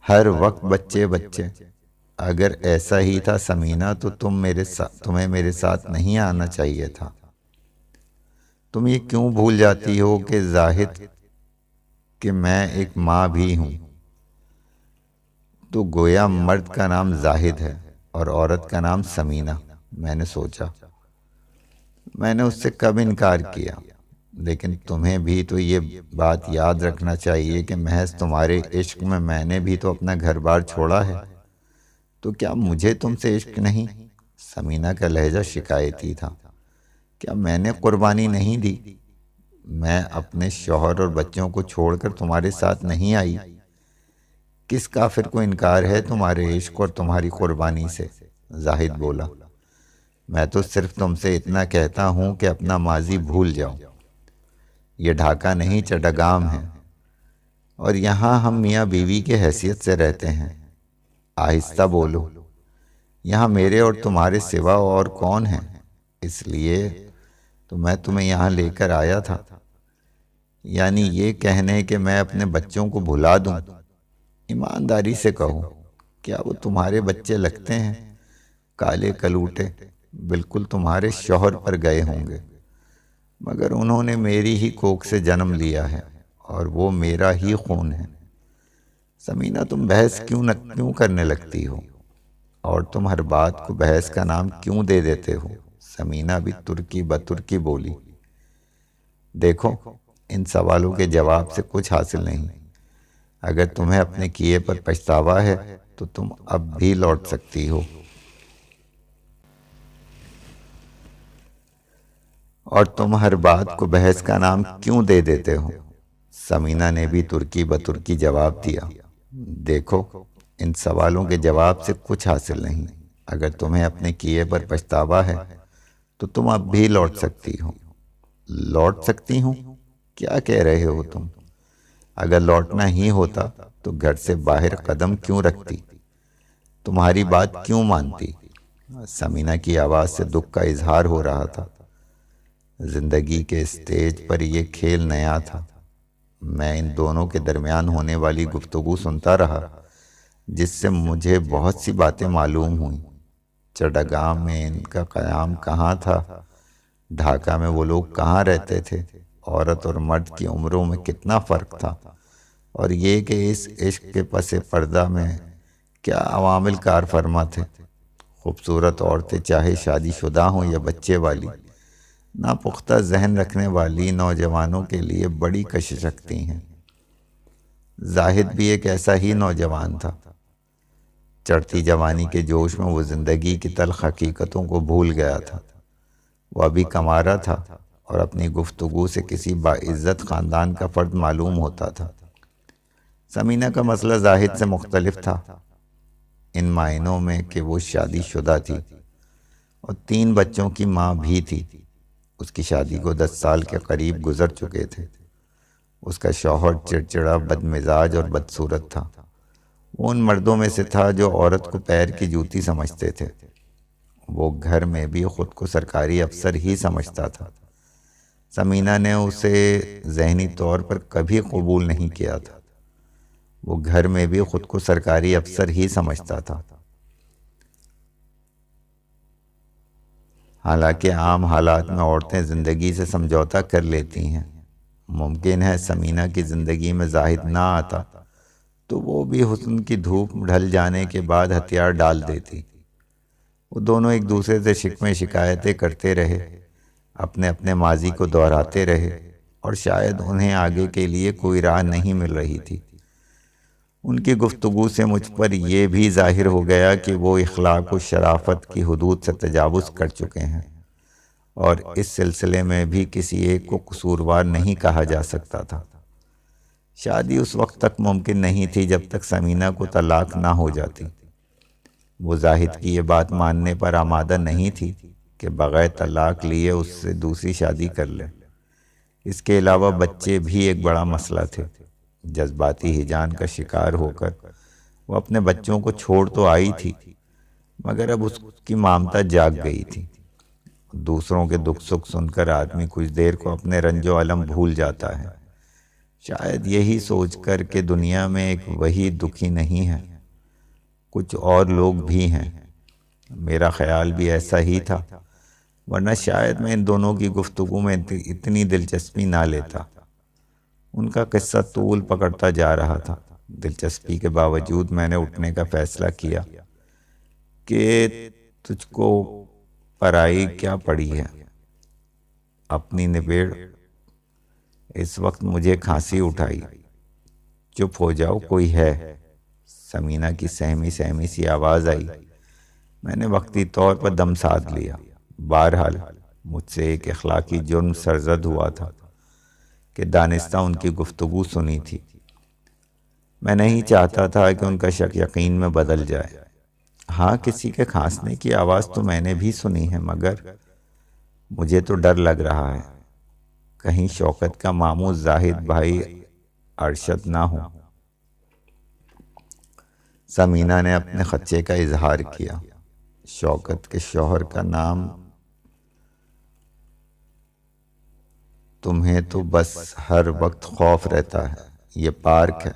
हर वक्त बच्चे बच्चे। अगर ऐसा ही था समीना तो तुम्हें मेरे साथ नहीं आना चाहिए था। तुम ये क्यों भूल जाती हो कि जाहिद कि मैं एक माँ भी हूँ। तो गोया मर्द का नाम जाहिद है और औरत का नाम समीना। मैंने सोचा। मैंने उससे कब इनकार किया, लेकिन तुम्हें भी तो ये बात याद रखना चाहिए कि महज तुम्हारे इश्क में मैंने भी तो अपना घर बार छोड़ा है। तो क्या मुझे तुमसे इश्क नहीं? समीना का लहजा शिकायती था। क्या मैंने कुर्बानी नहीं दी? मैं अपने शौहर और बच्चों को छोड़कर तुम्हारे साथ नहीं आई। किस काफिर को इनकार है तुम्हारे इश्क और तुम्हारी कुर्बानी से? जाहिद बोला। मैं तो सिर्फ तुमसे इतना कहता हूँ कि अपना माजी भूल जाओ। ये ढाका नहीं चट्टगाम है और यहाँ हम मियाँ बीवी के हैसियत से रहते हैं। आहिस्ता बोलो। यहाँ मेरे और तुम्हारे सिवा और कौन है? इसलिए तो मैं तुम्हें यहाँ लेकर आया था। यानी ये कहने कि मैं अपने बच्चों को भुला दूं। ईमानदारी से कहो, क्या वो तुम्हारे बच्चे लगते हैं? काले कलूटे, बिल्कुल तुम्हारे शौहर पर गए होंगे, मगर उन्होंने मेरी ही कोख से जन्म लिया है और वो मेरा ही खून है। समीना, तुम बहस क्यों करने लगती हो और तुम हर बात को बहस का नाम क्यों दे देते हो? समीना भी तुर्की बतुर्की बोली। देखो, इन सवालों के जवाब से कुछ हासिल नहीं। अगर तुम्हें अपने किए पर पछतावा है तो तुम अब भी लौट सकती हो और तुम हर बात को बहस का नाम क्यों दे देते हो? समीना ने भी तुर्की बतुर्की जवाब दिया। देखो, इन सवालों के जवाब से कुछ हासिल नहीं। अगर तुम्हें अपने किए पर पछतावा है तो तुम अब भी लौट सकती हो। लौट सकती हूँ? क्या कह रहे हो तुम? अगर लौटना ही होता तो घर से बाहर कदम क्यों रखती? तुम्हारी बात क्यों मानती? समीना की आवाज़ से दुख का इजहार हो रहा था। जिंदगी के स्टेज पर यह खेल नया था। मैं इन दोनों के दरमियान होने वाली गुफ्तगू सुनता रहा, जिससे मुझे बहुत सी बातें मालूम हुई। चट्टगाम में इनका क़याम कहाँ था? ढाका में वो लोग कहाँ रहते थे? औरत और मर्द की उम्रों में कितना फ़र्क था? और ये कि इस इश्क के पसे पर्दा में क्या अवामिल कार फरमा थे? खूबसूरत औरतें चाहे शादीशुदा हों या बच्चे वाली, नापुख्ता जहन रखने वाली नौजवानों के लिए बड़ी कशिश रखती हैं। जाहिद भी एक ऐसा ही नौजवान था। चढ़ती जवानी के जोश में वो ज़िंदगी की तल्ख हकीकतों को भूल गया था। वो अभी कमारा था और अपनी गुफ्तगू से किसी बाइज़्ज़त ख़ानदान का फ़र्द मालूम होता था। समीना का मसला जाहिद से मुख्तलिफ था, इन मायनों में कि वो शादीशुदा थी और 3 बच्चों की माँ भी थी। उसकी शादी को 10 साल के करीब गुजर चुके थे। उसका शौहर चिड़चिड़ा, बदमिजाज और बदसूरत था। वो उन मर्दों में से था जो औरत को पैर की जूती समझते थे। वो घर में भी खुद को सरकारी अफसर ही समझता था। समीना ने उसे ज़हनी तौर पर कभी कबूल नहीं किया था। वो घर में भी खुद को सरकारी अफसर ही समझता था। हालांकि आम हालात में औरतें ज़िंदगी से समझौता कर लेती हैं। मुमकिन है समीना की ज़िंदगी में जाहिद ना आता तो वो भी हुस्न की धूप ढल जाने के बाद हथियार डाल देती। वो दोनों एक दूसरे से शिकवे शिकायतें करते रहे, अपने अपने माजी को दोहराते रहे और शायद उन्हें आगे के लिए कोई राह नहीं मिल रही थी। उनकी गुफ्तगू से मुझ पर यह भी जाहिर हो गया कि वो इखलाक और शराफत की हदूद से तजावुज़ कर चुके हैं और इस सिलसिले में भी किसी एक को कसूरवार नहीं कहा जा सकता था। शादी उस वक्त तक मुमकिन नहीं थी जब तक समीना को तलाक ना हो जाती। वो जाहिद की ये बात मानने पर आमादा नहीं थी कि बग़ैर तलाक लिए उससे दूसरी शादी कर ले। इसके अलावा बच्चे भी एक बड़ा मसला थे। जज्बाती हिजान का शिकार होकर वो अपने बच्चों को छोड़ तो आई थी, मगर अब उसकी ममता जाग गई थी। दूसरों के दुख सुख सुनकर आदमी कुछ देर को अपने रंजो अलम भूल जाता है, शायद यही सोचकर कि दुनिया में एक वही दुखी नहीं है, कुछ और लोग भी हैं। मेरा ख्याल भी ऐसा ही था, वरना शायद मैं इन दोनों की गुफ्तगू में इतनी दिलचस्पी ना लेता। उनका किस्सा तूल पकड़ता जा रहा था। दिलचस्पी के बावजूद मैंने उठने का फैसला किया कि तुझको पराई क्या पड़ी है, अपनी निबेड़। इस वक्त मुझे खांसी उठाई। चुप हो जाओ, कोई है। समीना की सहमी सहमी सी आवाज़ आई। मैंने वक्ती तौर पर दम साध लिया। बहरहाल मुझसे एक अखलाकी जुर्म सरजद हुआ था कि दानिस्ता उनकी गुफ्तगू सुनी थी। मैं नहीं चाहता था कि उनका शक यकीन में बदल जाए। हाँ, किसी के खांसने की आवाज़ तो मैंने भी सुनी है, मगर मुझे तो डर लग रहा है कहीं शौकत का मामू जाहिद भाई अरशद ना हो। समीना ने अपने खदशे का इजहार किया। शौकत के शौहर का नाम? तुम्हें तो बस हर वक्त खौफ रहता है। ये पार्क है,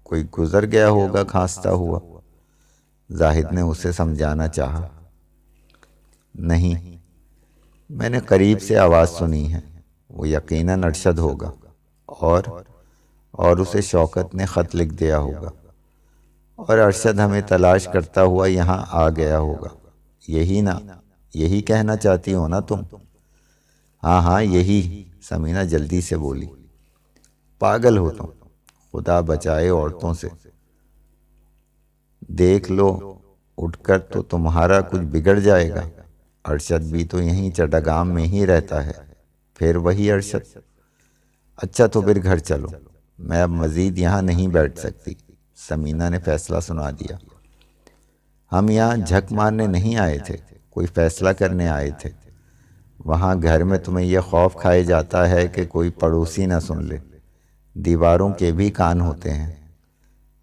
कोई गुजर गया होगा खांसता हुआ। जाहिद ने उसे समझाना चाहा। नहीं, मैंने करीब से आवाज़ सुनी है, वो यकीनन अरशद होगा और उसे शौकत ने ख़त लिख दिया होगा और अरशद हमें तलाश करता हुआ यहाँ आ गया होगा। यही ना, यही कहना चाहती हो ना तुम? हाँ हाँ यही, समीना जल्दी से बोली। पागल हो तुम, खुदा बचाए औरतों से। देख लो उठकर तो तुम्हारा कुछ बिगड़ जाएगा। अरशद भी तो यहीं चट्टागाम में ही रहता है। फिर वही अरशद? अच्छा तो फिर घर चलो, मैं अब मज़ीद यहाँ नहीं बैठ सकती। समीना ने फैसला सुना दिया। हम यहाँ झक मारने नहीं आए थे, कोई फैसला करने आए थे। वहाँ घर में तुम्हें यह खौफ खाए जाता है कि कोई पड़ोसी ना सुन ले। दीवारों के भी कान होते हैं।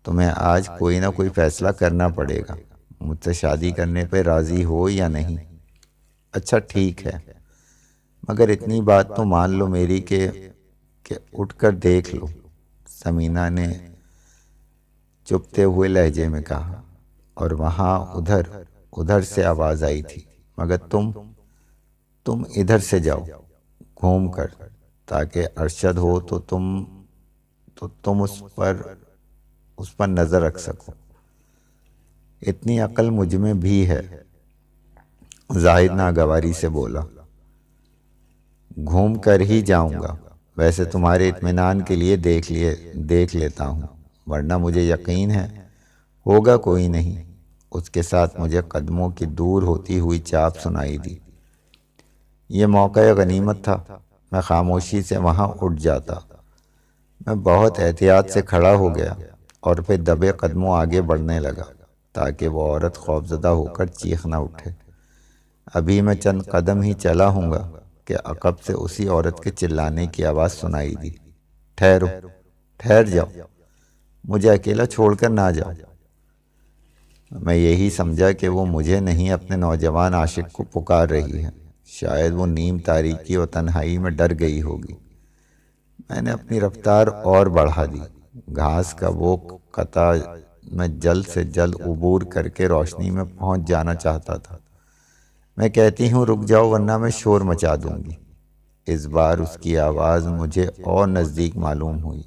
तुम्हें आज कोई ना कोई फैसला करना पड़ेगा। मुझसे शादी करने पे राज़ी हो या नहीं? अच्छा ठीक है, मगर इतनी बात तो मान लो मेरी कि उठकर देख लो, समीना ने चुपते हुए लहजे में कहा। और वहाँ उधर से आवाज़ आई थी, मगर तुम इधर से जाओ घूम कर, ताकि अरशद हो तो तुम उस पर नज़र रख सको। इतनी अक्ल मुझ में भी है, जाहिद नागवारी से बोला। घूम कर ही जाऊंगा, वैसे तुम्हारे इत्मीनान के लिए देख लेता हूँ, वरना मुझे यकीन है होगा कोई नहीं। उसके साथ मुझे कदमों की दूर होती हुई चाप सुनाई दी। ये मौका गनीमत था। मैं खामोशी से वहाँ उठ जाता। मैं बहुत एहतियात से खड़ा हो गया और फिर दबे कदमों आगे बढ़ने लगा, ताकि वो औरत खौफजदा होकर चीख न उठे। अभी मैं चंद कदम ही चला हूँगा कि अकब से उसी औरत के चिल्लाने की आवाज़ सुनाई दी। ठहरो, ठहर जाओ, मुझे अकेला छोड़कर ना जाओ। मैं यही समझा कि वो मुझे नहीं अपने नौजवान आशिक को पुकार रही है। शायद वो नीम तारीकी और तन्हाई में डर गई होगी। मैंने अपनी रफ्तार और बढ़ा दी। घास का वो कता मैं जल्द से जल्द उबूर करके रोशनी में पहुंच जाना चाहता था। मैं कहती हूँ रुक जाओ, वरना मैं शोर मचा दूंगी। इस बार उसकी आवाज़ मुझे और नज़दीक मालूम हुई।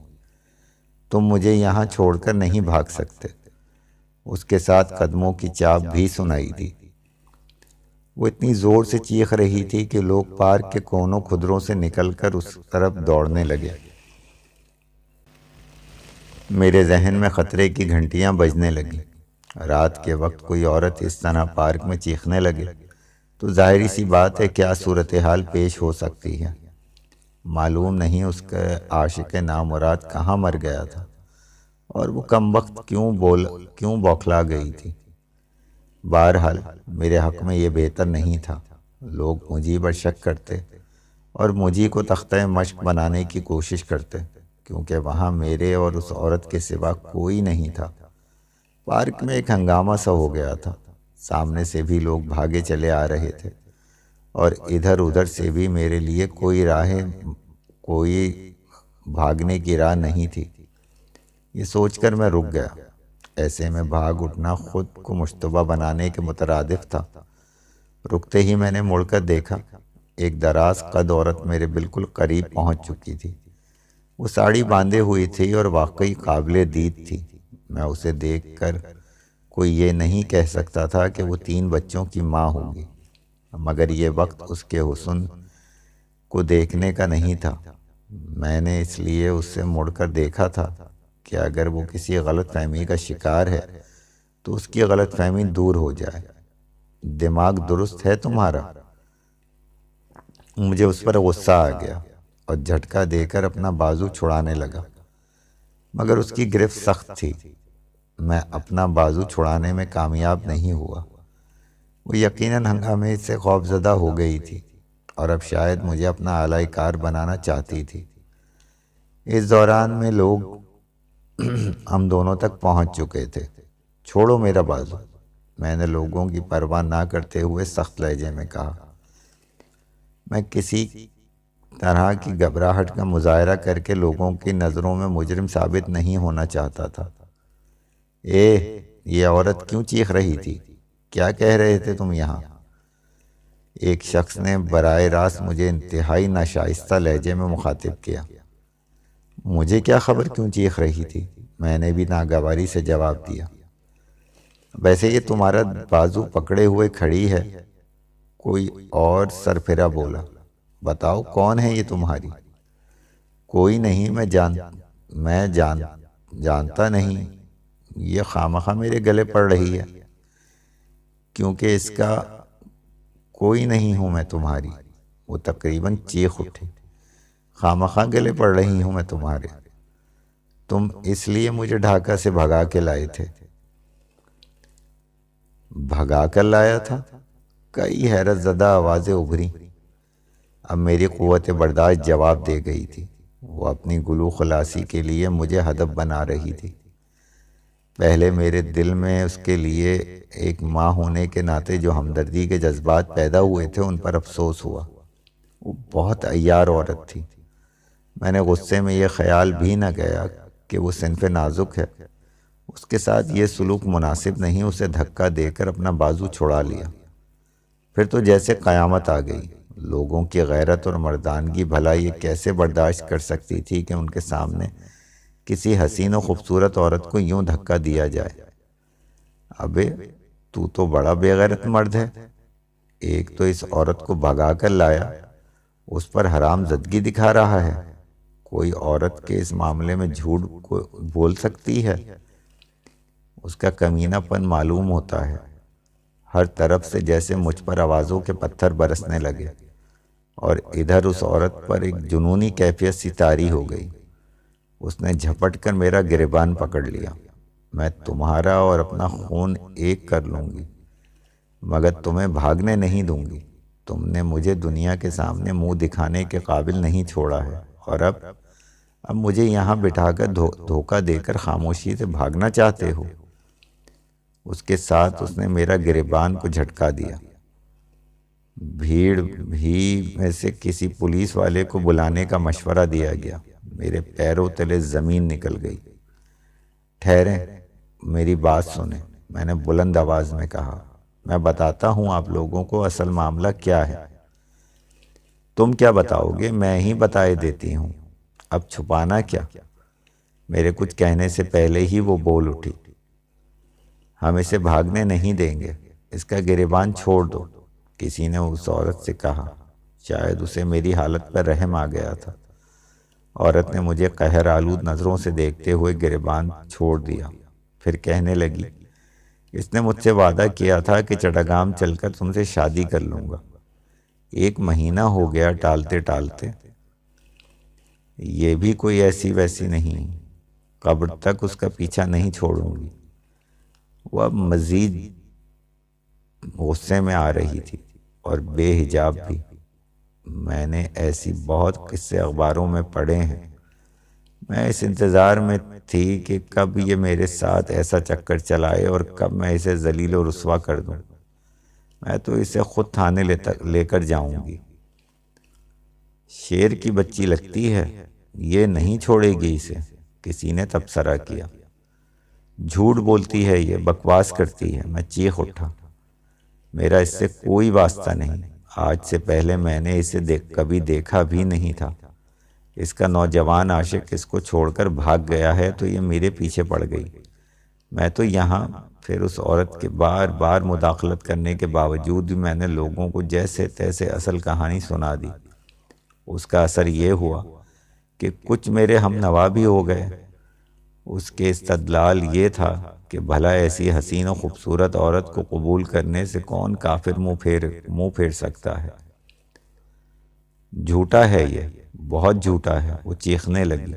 तुम मुझे यहाँ छोड़कर नहीं भाग सकते। उसके साथ कदमों की चाप भी सुनाई दी। वो इतनी ज़ोर से चीख रही थी कि लोग पार्क के कोनों खुदरों से निकलकर उस तरफ दौड़ने लगे। मेरे जहन में ख़तरे की घंटियां बजने लगीं। रात के वक्त कोई औरत इस तरह पार्क में चीखने लगे तो जाहिर सी बात है क्या सूरत हाल पेश हो सकती है। मालूम नहीं उसका आशिक नामुराद कहाँ मर गया था और वो कम वक्त क्यों बौखला गई थी। बहरहाल मेरे हक़ में ये बेहतर नहीं था। लोग मुझी पर शक करते और मुझी को तख्ता मश्क बनाने की कोशिश करते, क्योंकि वहाँ मेरे और उस औरत के सिवा कोई नहीं था। पार्क में एक हंगामा सा हो गया था। सामने से भी लोग भागे चले आ रहे थे और इधर उधर से भी मेरे लिए कोई भागने की राह नहीं थी। ये सोचकर मैं रुक गया। ऐसे में भाग उठना खुद को मुश्तबा बनाने के मुतरादिफ था। रुकते ही मैंने मुड़कर देखा, एक दराज कद औरत मेरे बिल्कुल करीब पहुंच चुकी थी। वो साड़ी बांधे हुई थी और वाकई काबिले दीद थी। मैं उसे देखकर कोई ये नहीं कह सकता था कि वो 3 बच्चों की माँ होगी, मगर ये वक्त उसके हुस्न को देखने का नहीं था। मैंने इसलिए उससे मुड़कर देखा था कि अगर वो किसी गलत फहमी का शिकार है तो उसकी गलत फहमी दूर हो जाए। दिमाग दुरुस्त है तुम्हारा? मुझे उस पर गुस्सा आ गया और झटका देकर अपना बाजू छुड़ाने लगा, मगर उसकी गिरफ्त सख्त थी। मैं अपना बाजू छुड़ाने में कामयाब नहीं हुआ। वो यकीनन हंगामे से खौफजदा हो गई थी और अब शायद मुझे अपना आलाई कार बनाना चाहती थी। इस दौरान में लोग हम दोनों तक पहुंच चुके थे। छोड़ो मेरा बाजू, मैंने लोगों की परवाह ना करते हुए सख्त लहजे में कहा। मैं किसी तरह की घबराहट का मुजाहरा करके लोगों की नज़रों में मुजरिम साबित नहीं होना चाहता था। ये औरत क्यों चीख रही थी? क्या कह रहे थे तुम यहाँ? एक शख्स ने बराए रास्त मुझे इंतहाई नाशाइस्ता लहजे में मुखातिब किया। मुझे क्या खबर क्यों चीख रही थी? मैंने भी नागवारी से जवाब दिया। वैसे ये तुम्हारा बाजू पकड़े हुए खड़ी है। कोई और सरफिरा बोला। बताओ कौन है ये तुम्हारी? कोई नहीं, मैं जानता नहीं। ये खामखा मेरे गले पड़ रही है, क्योंकि इसका कोई नहीं हूँ मैं तुम्हारी। वो तकरीबन चीख उठी। खामखा गले पड़ रही हूँ मैं तुम्हारे? तुम इसलिए मुझे ढाका से भगा के लाए थे? भगा कर लाया था? कई हैरत ज़दा आवाज़ें उभरी। अब मेरी क़ुव्वत बर्दाश्त जवाब दे गई थी। वो अपनी गुलू खलासी के लिए मुझे हदफ बना रही थी। पहले मेरे दिल में उसके लिए एक माँ होने के नाते जो हमदर्दी के जज्बात पैदा हुए थे उन पर अफसोस हुआ। वो बहुत अय्यार औरत थी। मैंने गुस्से में यह ख्याल भी न किया कि वो सिनफ़े नाजुक है, उसके साथ ये सलूक मुनासिब नहीं। उसे धक्का देकर अपना बाजू छुड़ा लिया। फिर तो जैसे क़यामत आ गई। लोगों की गैरत और मर्दानगी भला ये कैसे बर्दाश्त कर सकती थी कि उनके सामने किसी हसीन और खूबसूरत औरत को यूं धक्का दिया जाए। अबे तू तो बड़ा बेगैरत मर्द है। एक तो इस औरत को भगा कर लाया, उस पर हरामज़दगी दिखा रहा है। कोई औरत के इस मामले में झूठ को बोल सकती है? उसका कमीनापन मालूम होता है। हर तरफ से जैसे मुझ पर आवाज़ों के पत्थर बरसने लगे और इधर उस औरत पर एक जुनूनी कैफियत सी तारी हो गई। उसने झपट कर मेरा गिरेबान पकड़ लिया। मैं तुम्हारा और अपना खून एक कर लूँगी, मगर तुम्हें भागने नहीं दूंगी। तुमने मुझे दुनिया के सामने मुंह दिखाने के काबिल नहीं छोड़ा है और अब मुझे यहाँ बिठाकर धोखा देकर खामोशी से भागना चाहते हो। उसके साथ उसने मेरा गिरेबान को झटका दिया। भीड़ भी में से किसी पुलिस वाले को बुलाने का मशवरा दिया गया। मेरे पैरों तले ज़मीन निकल गई। ठहरें, मेरी बात सुने, मैंने बुलंद आवाज़ में कहा। मैं बताता हूँ आप लोगों को असल मामला क्या है। तुम क्या बताओगे? मैं ही बताए देती हूँ। अब छुपाना क्या? मेरे कुछ कहने से पहले ही वो बोल उठी। हम इसे भागने नहीं देंगे। इसका गिरेबान छोड़ दो। किसी ने उस औरत से कहा। शायद उसे मेरी हालत पर रहम आ गया था। औरत ने मुझे कहर आलूद नज़रों से देखते हुए गिरबान छोड़ दिया। फिर कहने लगी, इसने मुझसे वादा किया था कि चट्टागाम चलकर तुमसे शादी कर लूँगा। 1 महीना हो गया टालते टालते। ये भी कोई ऐसी वैसी नहीं, कब्र तक उसका पीछा नहीं छोड़ूंगी। वह अब मज़ीद गुस्से में आ रही थी और बेहिजाब भी। मैंने ऐसी बहुत किस्से अखबारों में पढ़े हैं। मैं इस इंतज़ार में थी कि कब ये मेरे साथ ऐसा चक्कर चलाए और कब मैं इसे जलील और रुस्वा कर दूं। मैं तो इसे खुद थाने लेकर जाऊंगी। शेर की बच्ची लगती है, ये नहीं छोड़ेगी इसे, किसी ने तबसरा किया। झूठ बोलती है, ये बकवास करती है। मैं चीख उठा। मेरा इससे कोई वास्ता नहीं। आज से पहले मैंने इसे कभी देखा भी नहीं था। इसका नौजवान आशिक इसको छोड़कर भाग गया है तो ये मेरे पीछे पड़ गई। मैं तो यहाँ। फिर उस औरत के बार बार मुदाखलत करने के बावजूद भी मैंने लोगों को जैसे तैसे असल कहानी सुना दी। उसका असर ये हुआ कि कुछ मेरे हम नवा भी हो गए। उसके इस्तदलाल ये था कि भला ऐसी हसीन और खूबसूरत औरत को कबूल करने से कौन काफिर मुंह फेर सकता है। झूठा है ये, बहुत झूठा है। वो चीखने लगी।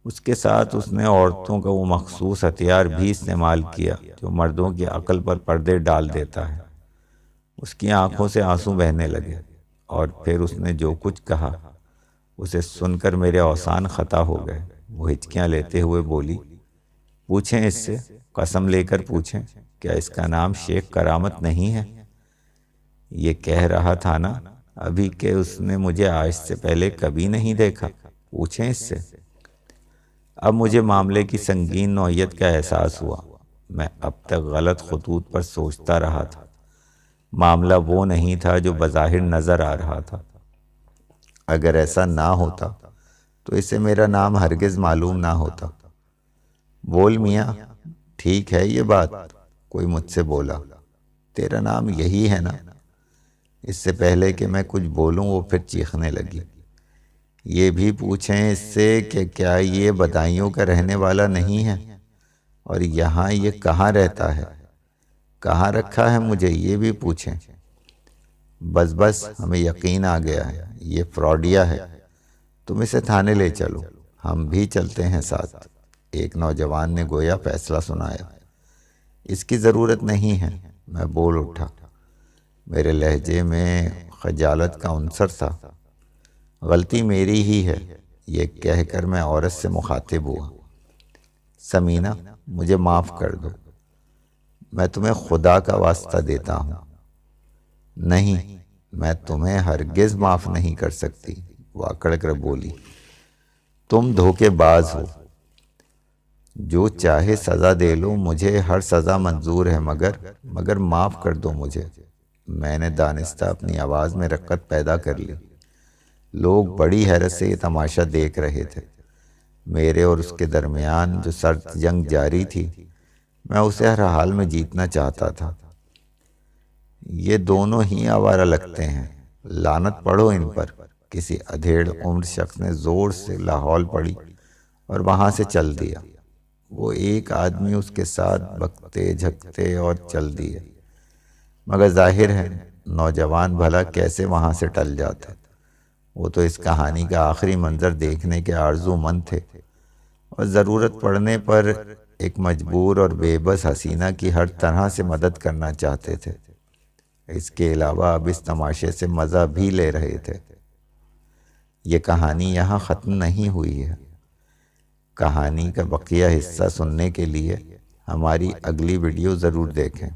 उसके साथ उसने औरतों का वो मखसूस हथियार भी इस्तेमाल किया जो मर्दों की अक्ल पर पर्दे डाल देता है। उसकी आंखों से आंसू बहने लगे और फिर उसने जो कुछ कहा उसे सुनकर मेरे औसान खता हो गए। वो हिचकियां लेते हुए बोली, पूछें इससे, कसम लेकर पूछें, क्या इसका नाम शेख करामत नहीं है? ये कह रहा था ना अभी के उसने मुझे आज से पहले कभी नहीं देखा। पूछें इससे। अब मुझे मामले की संगीन नौयत का एहसास हुआ। मैं अब तक गलत खतूत पर सोचता रहा था। मामला वो नहीं था जो बज़ाहिर नजर आ रहा था। अगर ऐसा ना होता तो इसे मेरा नाम हरगिज मालूम ना होता। बोल मियाँ, ठीक है ये बात? कोई मुझसे बोला। तेरा नाम यही है ना? इससे पहले कि मैं कुछ बोलूं वो फिर चीखने लगी। ये भी पूछें इससे कि क्या ये बदायूं का रहने वाला नहीं है और यहाँ ये कहाँ रहता है? कहाँ रखा है मुझे, ये भी पूछें। बस बस, हमें यकीन आ गया है, ये फ्रॉडिया है। तुम इसे थाने ले चलो, हम भी चलते हैं साथ। एक नौजवान ने गोया फैसला सुनाया। इसकी ज़रूरत नहीं है, मैं बोल उठा। मेरे लहजे में खजालत का अंसर था। गलती मेरी ही है, ये कहकर मैं औरत से मुखातिब हुआ। समीना, मुझे माफ़ कर दो, मैं तुम्हें खुदा का वास्ता देता हूँ। नहीं, मैं तुम्हें हरगिज माफ़ नहीं कर सकती, वो अकड़ कर बोली। तुम धोखेबाज हो। जो चाहे सज़ा दे लो, मुझे हर सज़ा मंजूर है, मगर माफ़ कर दो मुझे। मैंने दानिस्ता अपनी आवाज़ में रक्कत पैदा कर ली। लोग बड़ी हैरत से ये तमाशा देख रहे थे। मेरे और उसके दरमियान जो सर्द जंग जारी थी, मैं उसे हर हाल में जीतना चाहता था। ये दोनों ही आवारा लगते हैं, लानत पढ़ो इन पर। किसी अधेड़ उम्र शख्स ने जोर से लाहौल पड़ी और वहां से चल दिया। वो एक आदमी उसके साथ बकते झकते और चल दिए। मगर जाहिर है नौजवान भला कैसे वहां से टल जाता। वो तो इस कहानी का आखिरी मंजर देखने के आरज़ूमंद थे और ज़रूरत पड़ने पर एक मजबूर और बेबस हसीना की हर तरह से मदद करना चाहते थे। इसके अलावा अब इस तमाशे से मज़ा भी ले रहे थे। ये कहानी यहाँ ख़त्म नहीं हुई है। कहानी का बकिया हिस्सा सुनने के लिए हमारी अगली वीडियो ज़रूर देखें।